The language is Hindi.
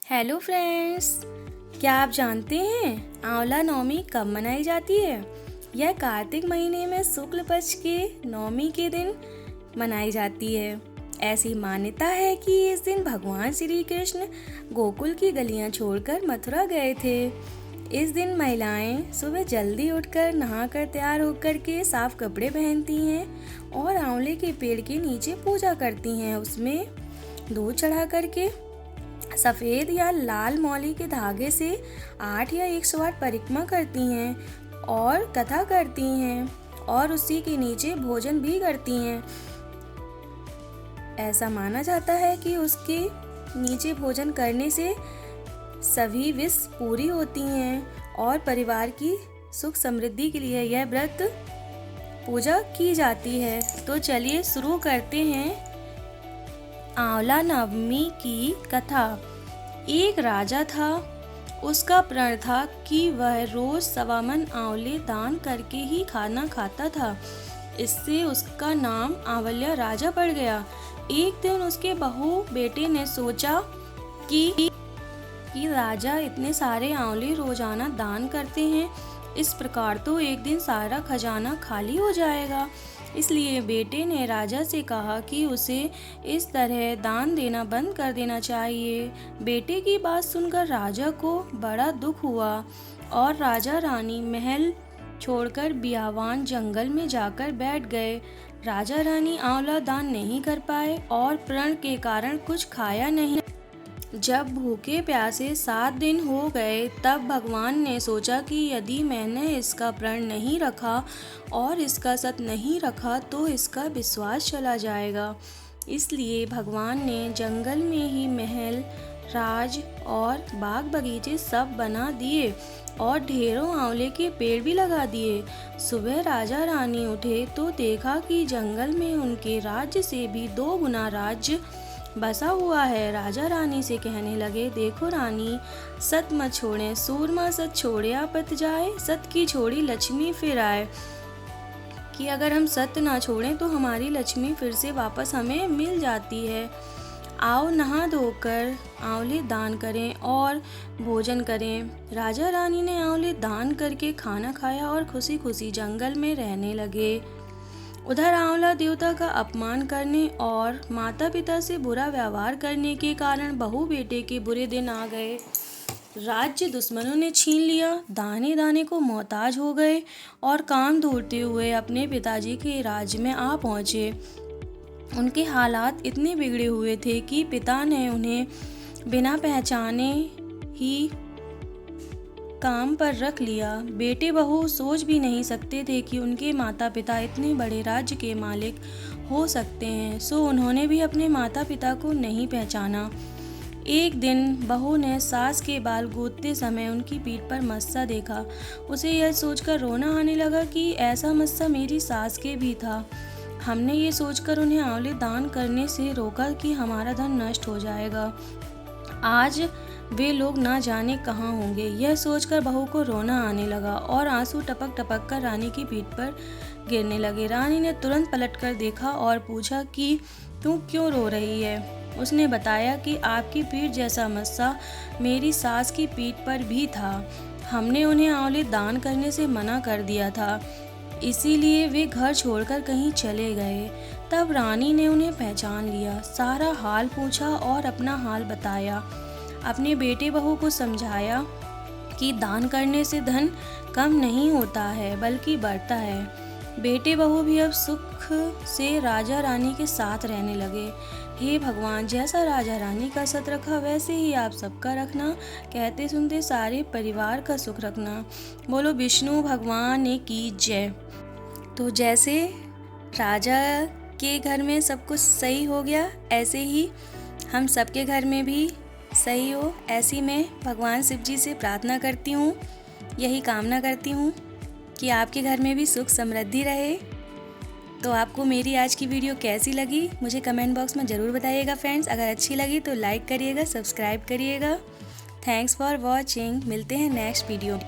हेलो फ्रेंड्स, क्या आप जानते हैं आंवला नवमी कब मनाई जाती है? यह कार्तिक महीने में शुक्ल पक्ष के नवमी के दिन मनाई जाती है। ऐसी मान्यता है कि इस दिन भगवान श्री कृष्ण गोकुल की गलियां छोड़कर मथुरा गए थे। इस दिन महिलाएं सुबह जल्दी उठकर नहाकर तैयार होकर के साफ कपड़े पहनती हैं और आंवले के पेड़ के नीचे पूजा करती हैं। उसमें दूध चढ़ा करके सफ़ेद या लाल मौली के धागे से 8 या 108 परिक्रमा करती हैं और कथा करती हैं और उसी के नीचे भोजन भी करती हैं। ऐसा माना जाता है कि उसके नीचे भोजन करने से सभी विश पूरी होती हैं और परिवार की सुख समृद्धि के लिए यह व्रत पूजा की जाती है। तो चलिए शुरू करते हैं आंवला नवमी की कथा। एक राजा था, उसका प्रण था कि वह रोज 1.25 मन आंवले दान करके ही खाना खाता था। इससे उसका नाम आंवल्या राजा पड़ गया। एक दिन उसके बहू बेटे ने सोचा कि राजा इतने सारे आंवले रोजाना दान करते हैं, इस प्रकार तो एक दिन सारा खजाना खाली हो जाएगा। इसलिए बेटे ने राजा से कहा कि उसे इस तरह दान देना बंद कर देना चाहिए। बेटे की बात सुनकर राजा को बड़ा दुख हुआ और राजा रानी महल छोड़कर बियावान जंगल में जाकर बैठ गए। राजा रानी आंवला दान नहीं कर पाए और प्रण के कारण कुछ खाया नहीं। जब भूखे प्यासे 7 दिन हो गए तब भगवान ने सोचा कि यदि मैंने इसका प्रण नहीं रखा और इसका सत नहीं रखा तो इसका विश्वास चला जाएगा। इसलिए भगवान ने जंगल में ही महल, राज और बाग बगीचे सब बना दिए और ढेरों आंवले के पेड़ भी लगा दिए। सुबह राजा रानी उठे तो देखा कि जंगल में उनके राज्य से भी 2 गुना राज्य बसा हुआ है। राजा रानी से कहने लगे, देखो रानी, सत मत छोड़ें, सूरमा सत छोड़े आपत जाए, सत की छोड़ी लक्ष्मी फिर आए। कि अगर हम सत्य ना छोड़ें तो हमारी लक्ष्मी फिर से वापस हमें मिल जाती है। आओ नहा धोकर आंवले दान करें और भोजन करें। राजा रानी ने आंवले दान करके खाना खाया और खुशी खुशी जंगल में रहने लगे। उधर आंवला देवता का अपमान करने और माता पिता से बुरा व्यवहार करने के कारण बहू बेटे के बुरे दिन आ गए। राज्य दुश्मनों ने छीन लिया, दाने दाने को मोहताज हो गए और काम ढूंढते हुए अपने पिताजी के राज्य में आ पहुँचे। उनके हालात इतने बिगड़े हुए थे कि पिता ने उन्हें बिना पहचाने ही काम पर रख लिया। बेटे बहू सोच भी नहीं सकते थे कि उनके माता पिता इतने बड़े राज्य के मालिक हो सकते हैं, सो उन्होंने भी अपने माता पिता को नहीं पहचाना। एक दिन बहू ने सास के बाल गूंथते समय उनकी पीठ पर मस्सा देखा। उसे यह सोचकर रोना आने लगा कि ऐसा मस्सा मेरी सास के भी था। हमने ये सोचकर उन्हें आंवले दान करने से रोका कि हमारा धन नष्ट हो जाएगा। आज वे लोग ना जाने कहाँ होंगे। यह सोचकर बहू को रोना आने लगा और आंसू टपक टपक कर रानी की पीठ पर गिरने लगे। रानी ने तुरंत पलटकर देखा और पूछा कि तू क्यों रो रही है? उसने बताया कि आपकी पीठ जैसा मस्सा मेरी सास की पीठ पर भी था। हमने उन्हें आंवले दान करने से मना कर दिया था, इसीलिए वे घर छोड़कर कहीं चले गए। तब रानी ने उन्हें पहचान लिया, सारा हाल पूछा और अपना हाल बताया। अपने बेटे बहू को समझाया कि दान करने से धन कम नहीं होता है बल्कि बढ़ता है। बेटे बहू भी अब सुख से राजा रानी के साथ रहने लगे। हे भगवान, जैसा राजा रानी का सत रखा वैसे ही आप सबका रखना। कहते सुनते सारे परिवार का सुख रखना। बोलो विष्णु भगवान की जय। तो जैसे राजा के घर में सब कुछ सही हो गया, ऐसे ही हम सबके घर में भी सही हो, ऐसी मैं भगवान शिव जी से प्रार्थना करती हूँ। यही कामना करती हूँ कि आपके घर में भी सुख समृद्धि रहे। तो आपको मेरी आज की वीडियो कैसी लगी मुझे कमेंट बॉक्स में ज़रूर बताइएगा फ्रेंड्स। अगर अच्छी लगी तो लाइक करिएगा, सब्सक्राइब करिएगा। Thanks for watching. मिलते हैं नेक्स्ट वीडियो।